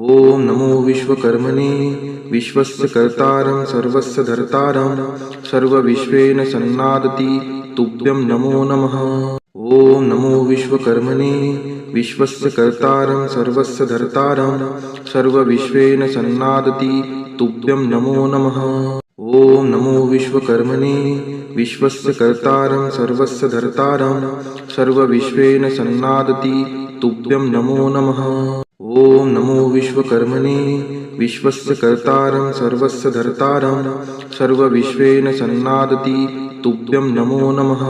ॐ नमो विश्वकर्मणे विश्वस्य कर्तारं सर्वस्य धर्तारं सर्वविश्वेन सन्नादति तुभ्यं नमो नमः। ॐ नमो विश्वकर्मणे विश्वस्य कर्तारं सर्वस्य धर्तारं सर्वविश्वेन सन्नादति तुभ्यं नमो नमः। ॐ नमो विश्वकर्मणे विश्वस्य कर्तारं सर्वस्य धर्तारं सर्वविश्वेन सन्नादति तुभ्यं नमो नमः। ॐ नमो विश्वकर्मणे विश्वस्य कर्तारं सर्वस्य धर्तारं सर्वविश्वेन सन्नादति तुभ्यं नमो नमः।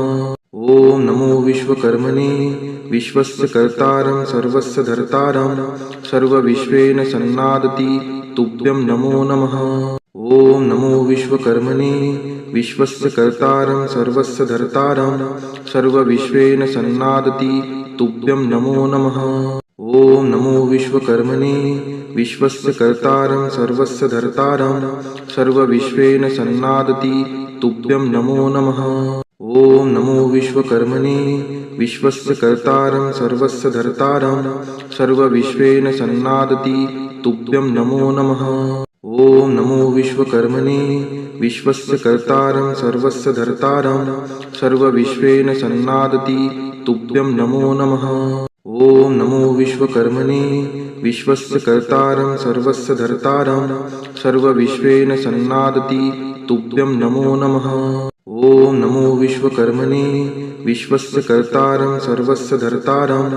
ॐ नमो विश्वकर्मणे विश्वस्य कर्तारं सर्वस्य धर्तारं सर्वविश्वेन सन्नादति तुभ्यं नमो नमः। ॐ नमो विश्वकर्मणे विश्वस्य कर्तारं सर्वस्य धर्तारं सर्वविश्वेन सन्नादति तुभ्यं नमो नमः। ॐ नमो विश्वकर्मणे विश्वस्य कर्तारं सर्वस्य धर्तारं सर्वविश्वेन सन्नादति तुभ्यं नमो नमः। ॐ नमो विश्वकर्मणे विश्वस्य कर्तारं सर्वस्य धर्तारं सर्वविश्वेन सन्नादति तुभ्यं नमो नमः। ॐ नमो विश्वकर्मणे विश्वस्य कर्तारं सर्वस्य धर्तारं सर्वविश्वेन सन्नादति तुभ्यं नमो नमः। ॐ नमो विश्वकर्मणे विश्वस्य कर्तारं सर्वस्य धर्तारं सर्वविश्वेन सन्नादति तुभ्यं नमो नमः। ॐ नमो विश्वकर्मणे विश्वस्य कर्तारं सर्वस्य धर्तारं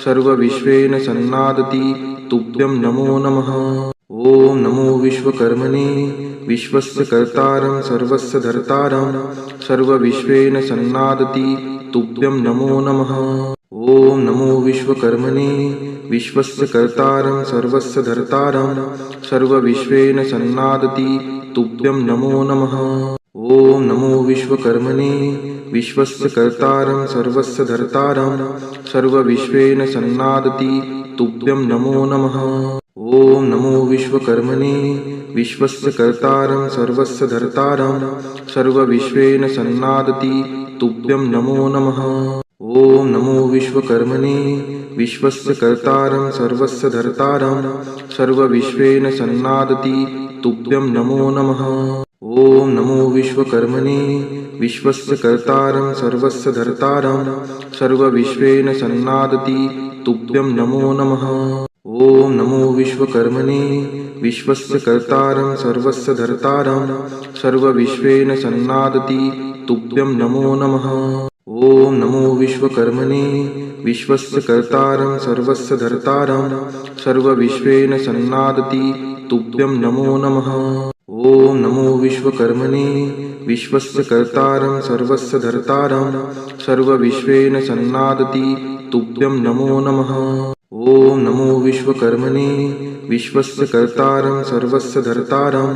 सर्वविश्वेन सन्नादति तुभ्यं नमो नमः। ॐ नमो विश्वकर्मणे विश्वस्य कर्तारं सर्वस्य धर्तारं सर्वविश्वेन सन्नादति तुभ्यं नमो नमः। ॐ नमो विश्वकर्मणे विश्वस्य कर्तारं सर्वस्य धर्तारं सर्वविश्वेन सन्नादति तुभ्यं नमो नमः। ॐ नमो विश्वकर्मणे विश्वस्य कर्तारं सर्वस्य धर्तारं सर्वविश्वेन सन्नादति तुभ्यं नमो नमः। ॐ नमो विश्वकर्मणे विश्वस्य कर्तारं सर्वस्य धर्तारं सर्वविश्वेन सन्नादति तुभ्यं नमो नमः। ॐ नमो विश्वकर्मणे विश्वस्य कर्तारं सर्वस्य धर्तारं सर्वविश्वेन सन्नादति तुभ्यं नमो नमः। ॐ नमो विश्वकर्मणे विश्वस्य कर्तारं सर्वस्य धर्तारं सर्वविश्वेन सन्नादति तुभ्यं नमो नमः। ॐ नमो विश्वकर्मणे विश्वस्य कर्तारं सर्वस्य धर्तारं सर्वविश्वेन सन्नादति तुभ्यं नमो नमः। ॐ नमो विश्वकर्मणे विश्वस्य कर्तारं सर्वस्य धर्तारं सर्वविश्वेन सन्नादति तुभ्यं नमो नमः। ॐ नमो विश्वकर्मणे विश्वस्य कर्तारं सर्वस्य धर्तारं सर्वविश्वेन सन्नादति तुभ्यं नमो नमः। ॐ नमो विश्वकर्मणे विश्वस्य कर्तारं सर्वस्य धर्तारं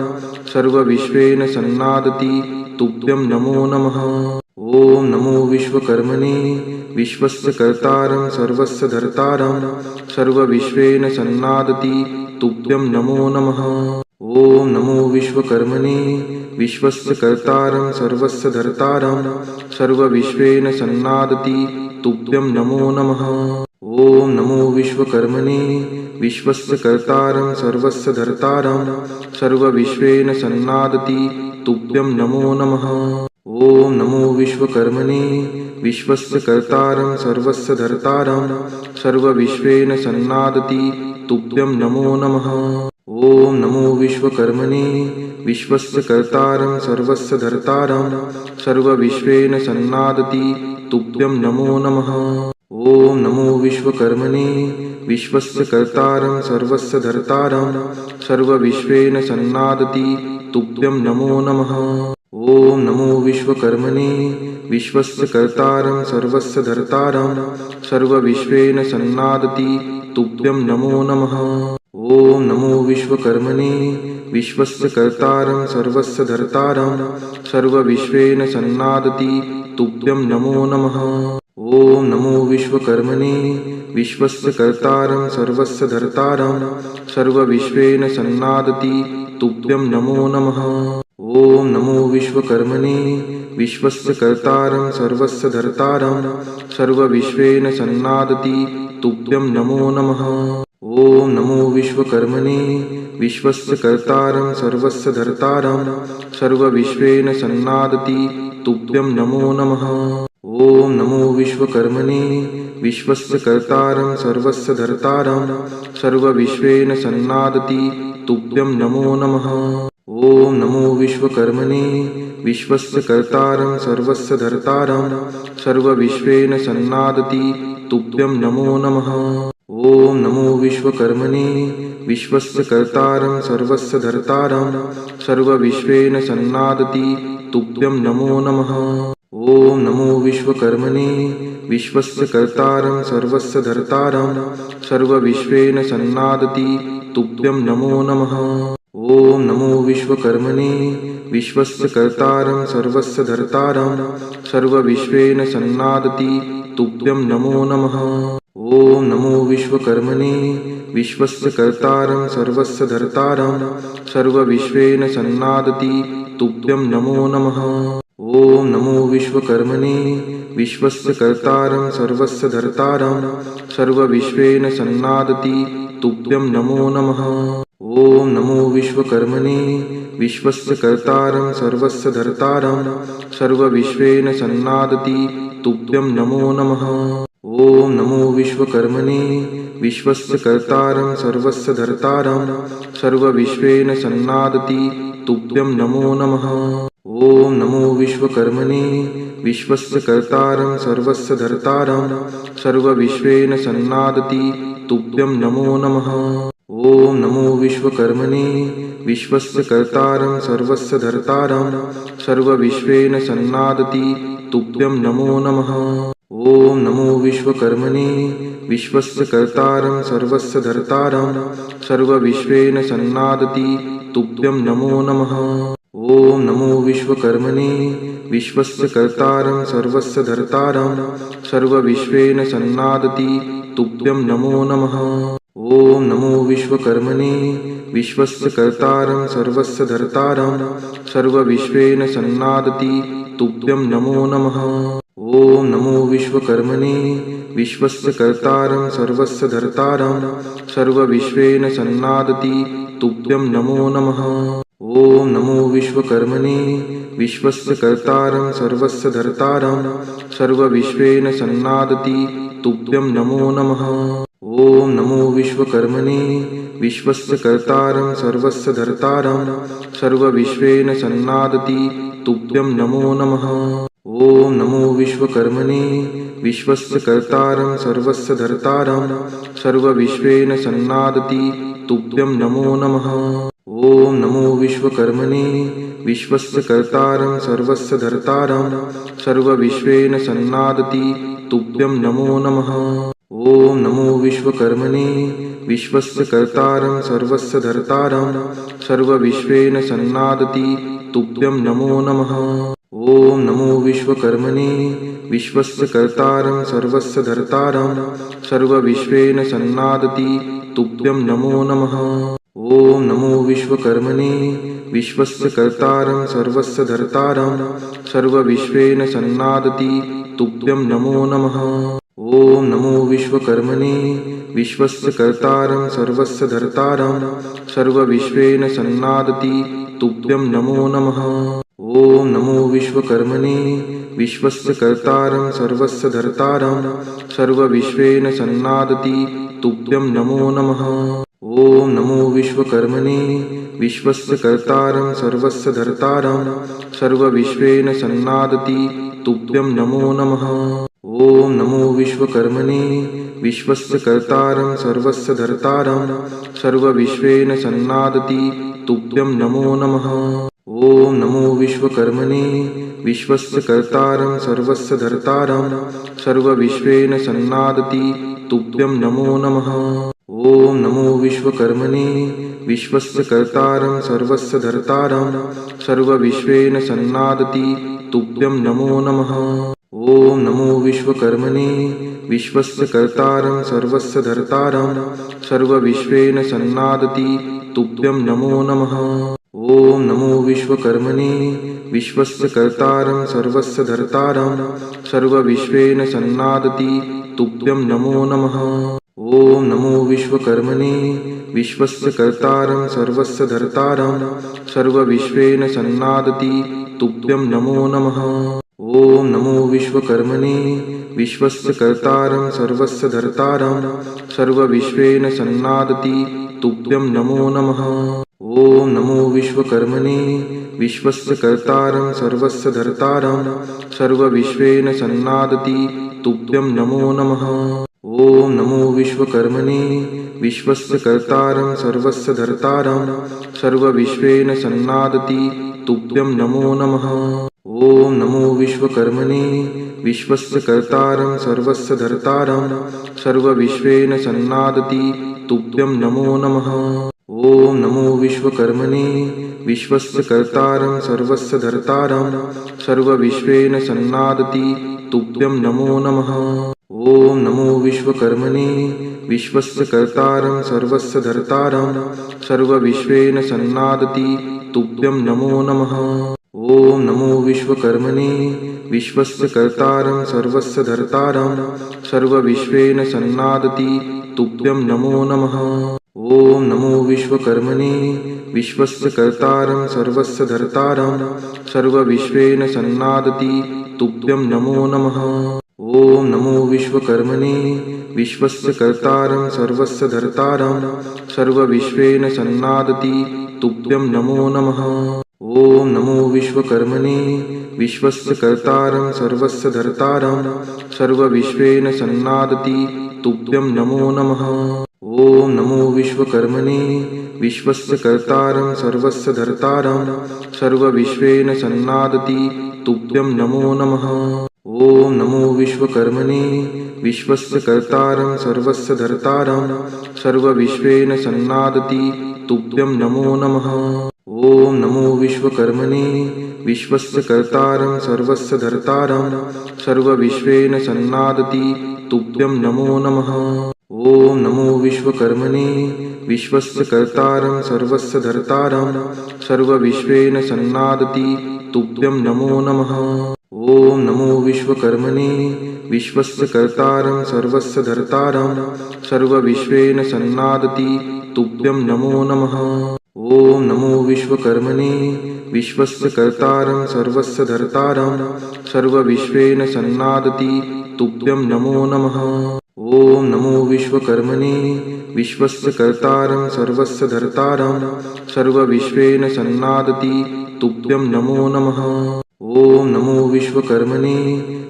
सर्वविश्वेन सन्नादति तुभ्यं नमो नमः। ॐ नमो विश्वकर्मणे विश्वस्य कर्तारं सर्वस्य धर्तारं सर्वविश्वेन सन्नादति तुभ्यं नमो नमः। ॐ नमो विश्वकर्मणे विश्वस्य कर्तारं सर्वस्य धर्तारं सर्वविश्वेन सन्नादति तुभ्यं नमो नमः। ॐ नमो विश्वकर्मणे विश्वस्य कर्तारं सर्वस्य धर्तारं सर्वविश्वेन सन्नादति तुभ्यं नमो नमः। ॐ नमो विश्वकर्मणे विश्वस्य कर्तारं सर्वस्य धर्तारं सर्वविश्वेन सन्नादति तुभ्यं नमो नमः। ॐ नमो विश्वकर्मणे विश्वस्य कर्तारं सर्वस्य धर्तारं सर्वविश्वेन सन्नादति तुभ्यं नमो नमः। ॐ नमो विश्वकर्मणे विश्वस्य कर्तारं सर्वस्य धर्तारं सर्वविश्वेन सन्नादति तुभ्यं नमो नमः। ॐ नमो विश्वकर्मणे विश्वस्य कर्तारं सर्वस्य धर्तारं सर्वविश्वेन सन्नादति तुभ्यं नमो नमः। ॐ नमो विश्वकर्मणे विश्वस्य कर्तारं सर्वस्य धर्तारं सर्वविश्वेन सन्नादति तुभ्यं नमो नमः। ॐ नमो विश्वकर्मणे विश्वस्य कर्तारं सर्वस्य धर्तारं सर्वविश्वेन सन्नादति तुभ्यं नमो नमः। ॐ नमो विश्वकर्मणे विश्वस्य कर्तारं सर्वस्य धर्तारं सर्वविश्वेन सन्नादति तुभ्यं नमो नमः। ॐ नमो विश्वकर्मणे विश्वस्य कर्तारं सर्वस्य धर्तारं सर्वविश्वेन सन्नादति तुभ्यं नमो नमः। ॐ नमो विश्वकर्मणे विश्वस्य कर्तारं सर्वस्य धर्तारं सर्वविश्वेन सन्नादति तुभ्यं नमो नमः। ॐ नमो विश्वकर्मणे विश्वस्य कर्तारं सर्वस्य धर्तारं सर्वविश्वेन सन्नादति तुभ्यं नमो नमः। ॐ नमो विश्वकर्मणे विश्वस्य कर्तारं सर्वस्य धर्तारं सर्वविश्वेन सन्नादति तुभ्यं नमो नमः। ॐ नमो विश्वकर्मणे विश्वस्य कर्तारं सर्वस्य धर्तारं सर्वविश्वेन सन्नादति तुभ्यं नमो नमः। ॐ नमो विश्वकर्मणे विश्वस्य कर्तारं सर्वस्य धर्तारं सर्वविश्वेन सन्नादति तुभ्यं नमो नमः। ॐ नमो विश्वकर्मणे विश्वस्य कर्तारं सर्वस्य धर्तारं सर्वविश्वेन सन्नादति तुभ्यं नमो नमः। ॐ नमो विश्वकर्मणे विश्वस्य कर्तारं सर्वस्य धर्तारं सर्वविश्वेन सन्नादति तुभ्यं नमो नमः। ॐ नमो विश्वकर्मणे विश्वस्य कर्तारं सर्वस्य धर्तारं सर्वविश्वेन सन्नादति तुभ्यं नमो नमः। ॐ नमो विश्वकर्मणे विश्वस्य कर्तारं सर्वस्य धर्तारं सर्वविश्वेन सन्नादति तुभ्यं नमो नमः। ॐ नमो विश्वकर्मणे विश्वस्य कर्तारं सर्वस्य धर्तारं सर्वविश्वेन सन्नादति तुभ्यं नमो नमः। ॐ नमो विश्वकर्मणे विश्वस्य कर्तारं सर्वस्य धर्तारं सर्वविश्वेन सन्नादति तुभ्यं नमो नमः। ॐ नमो विश्वकर्मणे विश्वस्य कर्तारं सर्वस्य धर्तारं सर्वविश्वेन सन्नादति तुभ्यं नमो नमः। ॐ नमो विश्वकर्मणे विश्वस्य कर्तारं सर्वस्य धर्तारं सर्वविश्वेन सन्नादति तुभ्यं नमो नमः। ॐ नमो विश्वकर्मणे विश्वस्य कर्तारं सर्वस्य धर्तारं सर्वविश्वेन सन्नादति तुभ्यं नमो नमः। ॐ नमो विश्वकर्मणे विश्वस्य कर्तारं सर्वस्य धर्तारं सर्वविश्वेन सन्नादति तुभ्यं नमो नमः। ॐ नमो विश्वकर्मणे विश्वस्य कर्तारं सर्वस्य धर्तारं सर्वविश्वेन सन्नादति तुभ्यं नमो नमः। ॐ नमो विश्वकर्मणे विश्वस्य कर्तारं सर्वस्य धर्तारं सर्वविश्वेन सन्नादति तुभ्यं नमो नमः। ॐ नमो विश्वकर्मणे विश्वस्य कर्तारं सर्वस्य धर्तारं सर्वविश्वेन सन्नादति तुभ्यं नमो नमः। ॐ नमो विश्वकर्मणे विश्वस्य कर्तारं सर्वस्य धर्तारं सर्वविश्वेन सन्नादति तुभ्यं नमो नमः। ॐ नमो विश्वकर्मणे विश्वस्य कर्तारं सर्वस्य धर्तारं सर्वविश्वेन सन्नादति तुभ्यं नमो नमः। ॐ नमो विश्वकर्मणे विश्वस्य कर्तारं सर्वस्य धर्तारं सर्वविश्वेन सन्नादति तुभ्यं नमो नमः। ॐ नमो विश्वकर्मणे विश्वस्य कर्तारं सर्वस्य धर्तारं सर्वविश्वेन सन्नादति तुभ्यं नमो नमः। ॐ नमो विश्वकर्मणे विश्वस्य कर्तारं सर्वस्य धर्तारं सर्वविश्वेन सन्नादति तुभ्यं नमो नमः। ॐ नमो विश्वकर्मणे विश्वस्य कर्तारं सर्वस्य धर्तारं सर्वविश्वेन सन्नादति तुभ्यं नमो नमः। ॐ नमो विश्वकर्मणे विश्वस्य कर्तारं सर्वस्य धर्तारं सर्वविश्वेन सन्नादति तुभ्यं नमो नमः। ॐ नमो विश्वकर्मणे विश्वस्य कर्तारं सर्वस्य धर्तारं सर्वविश्वेन सन्नादति तुभ्यं नमो नमः। ॐ नमो विश्वकर्मणे विश्वस्य कर्तारं सर्वस्य धर्तारं सर्वविश्वेन सन्नादति तुभ्यं नमो नमः। ॐ नमो विश्वकर्मणे विश्वस्य कर्तारं सर्वस्य धर्तारं सर्वविश्वेन सन्नादति तुभ्यं नमो नमः। ॐ नमो विश्वकर्मणे विश्वस्य कर्तारं सर्वस्य धर्तारं सर्वविश्वेन सन्नादति तुभ्यं नमो नमः। ॐ नमो विश्वकर्मणे विश्वस्य कर्तारं सर्वस्य धर्तारं सर्वविश्वेन सन्नादति तुभ्यं नमो नमः। ॐ नमो विश्वकर्मणे विश्वस्य कर्तारं सर्वस्य धर्तारं सर्वविश्वेन सन्नादति तुभ्यं नमो नमः। ॐ नमो विश्वकर्मणे विश्वस्य कर्तारं सर्वस्य धर्तारं सर्वविश्वेन सन्नादति तुभ्यं नमो नमः। ॐ नमो विश्वकर्मणे विश्वस्य कर्तारं सर्वस्य धर्तारं सर्वविश्वेन सन्नादति तुभ्यं नमो नमः। ॐ नमो विश्वकर्मणे विश्वस्य कर्तारं सर्वस्य धर्तारं सर्वविश्वेन सन्नादति तुभ्यं नमो नमः। ॐ नमो विश्वकर्मणे विश्वस्य कर्तारं सर्वस्य धर्तारं सर्वविश्वेन सन्नादति तुभ्यं नमो नमः। ॐ नमो विश्वकर्मणे विश्वस्य कर्तारं सर्वस्य धर्तारं सर्वविश्वेन सन्नादति तुभ्यं नमो नमः। ॐ नमो विश्वकर्मणे विश्वस्य कर्तारं सर्वस्य धर्तारं सर्वविश्वेन सन्नादति तुभ्यं नमो नमः। ॐ नमो विश्वकर्मणे विश्वस्य कर्तारं सर्वस्य धर्तारं सर्वविश्वेन सन्नादति तुभ्यं नमो नमः। ॐ नमो विश्वकर्मणे विश्वस्य कर्तारं सर्वस्य धर्तारं सर्वविश्वेन सन्नादति तुभ्यं नमो नमः। ॐ नमो विश्वकर्मणे विश्वस्य कर्तारं सर्वस्य धर्तारं सर्वविश्वेन सन्नादति तुभ्यं नमो नमः। ॐ नमो विश्वकर्मणे विश्वस्य कर्तारं सर्वस्य धर्तारं सर्वविश्वेन सन्नादति तुभ्यं नमो नमः। ॐ नमो विश्वकर्मणे विश्वस्य कर्तारं सर्वस्य धर्तारं सर्वविश्वेन सन्नादति तुभ्यं नमो नमः। ॐ नमो विश्वकर्मणे विश्वस्य कर्तारं सर्वस्य धर्तारं सर्वविश्वेन सन्नादति तुभ्यं नमो नमः। ॐ नमो विश्वकर्मणे विश्वस्य कर्तारं सर्वस्य धर्तारं सर्वविश्वेन सन्नादति तुभ्यं नमो नमः। ॐ नमो विश्वकर्मणे विश्वस्य कर्तारं सर्वस्य धर्तारं सर्वविश्वेन सन्नादति तुभ्यं नमो नमः। ॐ नमो विश्वकर्मणे विश्वस्य कर्तारं सर्वस्य धर्तारं सर्वविश्वेन सन्नादति तुभ्यं नमो नमः। ॐ नमो विश्वकर्मणे विश्वस्य कर्तारं सर्वस्य धर्तारं सर्वविश्वेन सन्नादति तुभ्यं नमो नमः। ॐ नमो विश्वकर्मणे विश्वस्य कर्तारं सर्वस्य धर्तारं सर्वविश्वेन सन्नादति तुभ्यं नमो नमः। ॐ नमो विश्वकर्मणे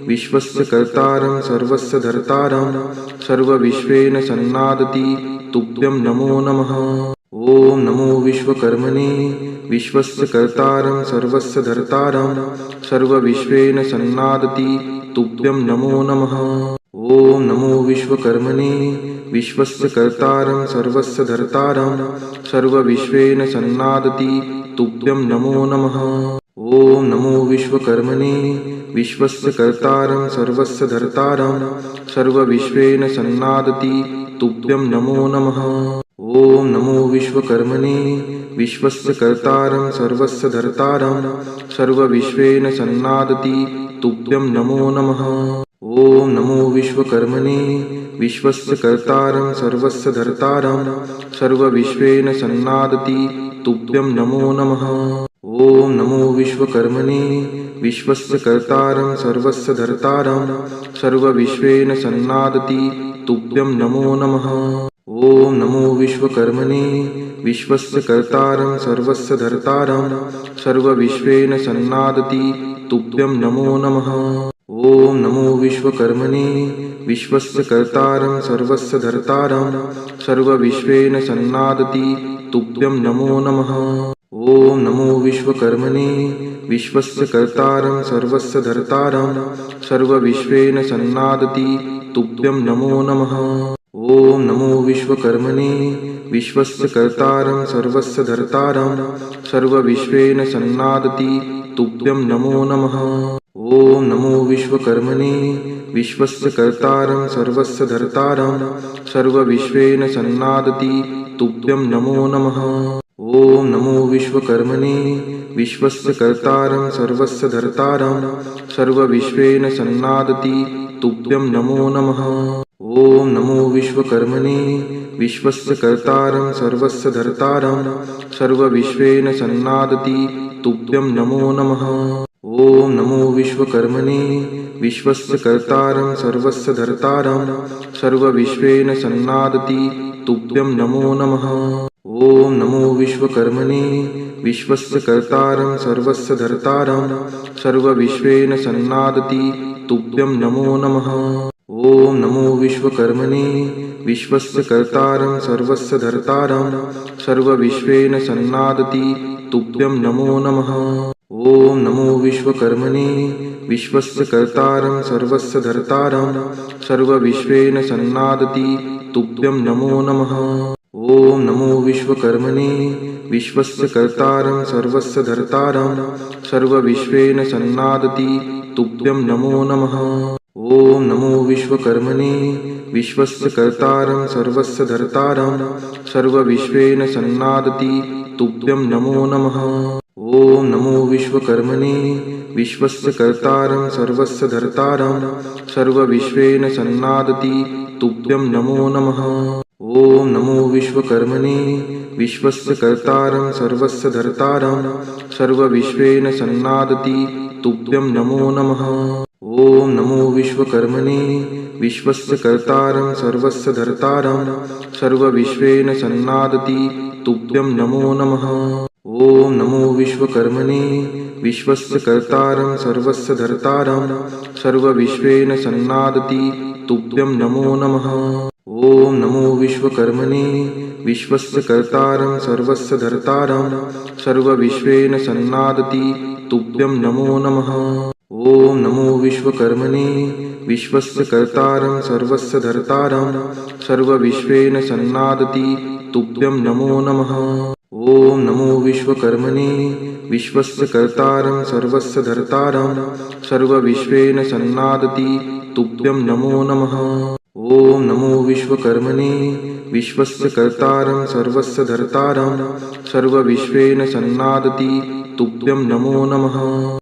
विश्वस्य कर्तारं सर्वस्य धर्तारं सर्वविश्वेन सन्नादति तुभ्यं नमो नमः। ॐ नमो विश्वकर्मणे विश्वस्य कर्तारं सर्वस्य धर्तारं सर्वविश्वेन सन्नादति तुभ्यं नमो नमः। ॐ नमो विश्वकर्मणे विश्वस्य कर्तारं सर्वस्य धर्तारं सर्वविश्वेन सन्नादति तुभ्यं नमो नमः। ॐ नमो विश्वकर्मणे विश्वस्य कर्तारं सर्वस्य धर्तारं सर्वविश्वेन सन्नादति तुभ्यं नमो नमः। ॐ नमो विश्वकर्मणे विश्वस्य कर्तारं सर्वस्य धर्तारं सर्वविश्वेन सन्नादति तुभ्यं नमो नमः। ॐ नमो विश्वकर्मणे विश्वस्य कर्तारं सर्वस्य धर्तारं सर्वविश्वेन सन्नादति तुभ्यं नमो नमः। ॐ नमो विश्वकर्मणे विश्वस्य कर्तारं सर्वस्य धर्तारं सर्वविश्वेन सन्नादति तुभ्यं नमो नमः। ॐ नमो विश्वकर्मणे विश्वस्य कर्तारं सर्वस्य धर्तारं सर्वविश्वेन सन्नादति तुभ्यं नमो नमः। ॐ नमो विश्वकर्मणे विश्वस्य कर्तारं सर्वस्य धर्तारं सर्वविश्वेन सन्नादति तुभ्यं नमो नमः। ॐ नमो विश्वकर्मणे विश्वस्य कर्तारं सर्वस्य धर्तारं सर्वविश्वेन सन्नादति तुभ्यं नमो नमः। ॐ नमो विश्वकर्मणे विश्वस्य कर्तारं सर्वस्य धर्तारं सर्वविश्वेन सन्नादति तुभ्यं नमो नमः। ॐ नमो विश्वकर्मणे विश्वस्य कर्तारं सर्वस्य धर्तारं सर्वविश्वेन सन्नादति तुभ्यं नमो नमः। ॐ नमो विश्वकर्मणे विश्वस्य कर्तारं सर्वस्य धर्तारं सर्वविश्वेन सन्नादति तुभ्यं नमो नमः। ॐ नमो विश्वकर्मणे विश्वस्य कर्तारं सर्वस्य धर्तारं सर्वविश्वेन सन्नादति तुभ्यं नमो नमः। ॐ नमो विश्वकर्मणे विश्वस्य कर्तारं सर्वस्य धर्तारं सर्वविश्वेन सन्नादति तुभ्यं नमो नमः। ॐ नमो विश्वकर्मणे विश्वस्य कर्तारं सर्वस्य धर्तारं सर्वविश्वेन सन्नादति तुभ्यं नमो नमः। ॐ नमो विश्वकर्मणे विश्वस्य कर्तारं सर्वस्य धर्तारं सर्वविश्वेन सन्नादति तुभ्यं नमो नमः। ॐ नमो विश्वकर्मणे विश्वस्य कर्तारं सर्वस्य धर्तारं सर्वविश्वेन सन्नादति तुभ्यं नमो नमः। ॐ नमो विश्वकर्मणे विश्वस्य कर्तारं सर्वस्य धर्तारं सर्वविश्वेन सन्नादति तुभ्यं नमो नमः। ॐ नमो विश्वकर्मणे विश्वस्य कर्तारं सर्वस्य धर्तारं सर्वविश्वेन सन्नादति तुभ्यं नमो नमः। ॐ नमो विश्वकर्मणे विश्वस्य कर्तारं सर्वस्य धर्तारं सर्वविश्वेन सन्नादति तुभ्यं नमो नमः। ॐ नमो विश्वकर्मणे विश्वस्य कर्तारं सर्वस्य धर्तारं सर्वविश्वेन सन्नादति तुभ्यं नमो नमः। ॐ नमो विश्वकर्मणे विश्वस्य कर्तारं सर्वस्य धर्तारं सर्वविश्वेन सन्नादति तुभ्यं नमो नमः। ॐ नमो विश्वकर्मणे विश्वस्य कर्तारं सर्वस्य धर्तारं सर्वविश्वेन सन्नादति तुभ्यं नमो नमः। ॐ नमो विश्वकर्मणे विश्वस्य कर्तारं सर्वस्य धर्तारं सर्वविश्वेन सन्नादति तुभ्यं नमो नमः। ॐ नमो विश्वकर्मणे विश्वस्य कर्तारं सर्वस्य धर्तारं सर्वविश्वेन सन्नादति तुभ्यं नमो नमः। ॐ नमो विश्वकर्मणे विश्वस्य कर्तारं सर्वस्य धर्तारं सर्वविश्वेन सन्नादति तुभ्यं नमो नमः। ॐ नमो विश्वकर्मणे विश्वस्य कर्तारं सर्वस्य धर्तारं सर्वविश्वेन सन्नादति तुभ्यं नमो नमः।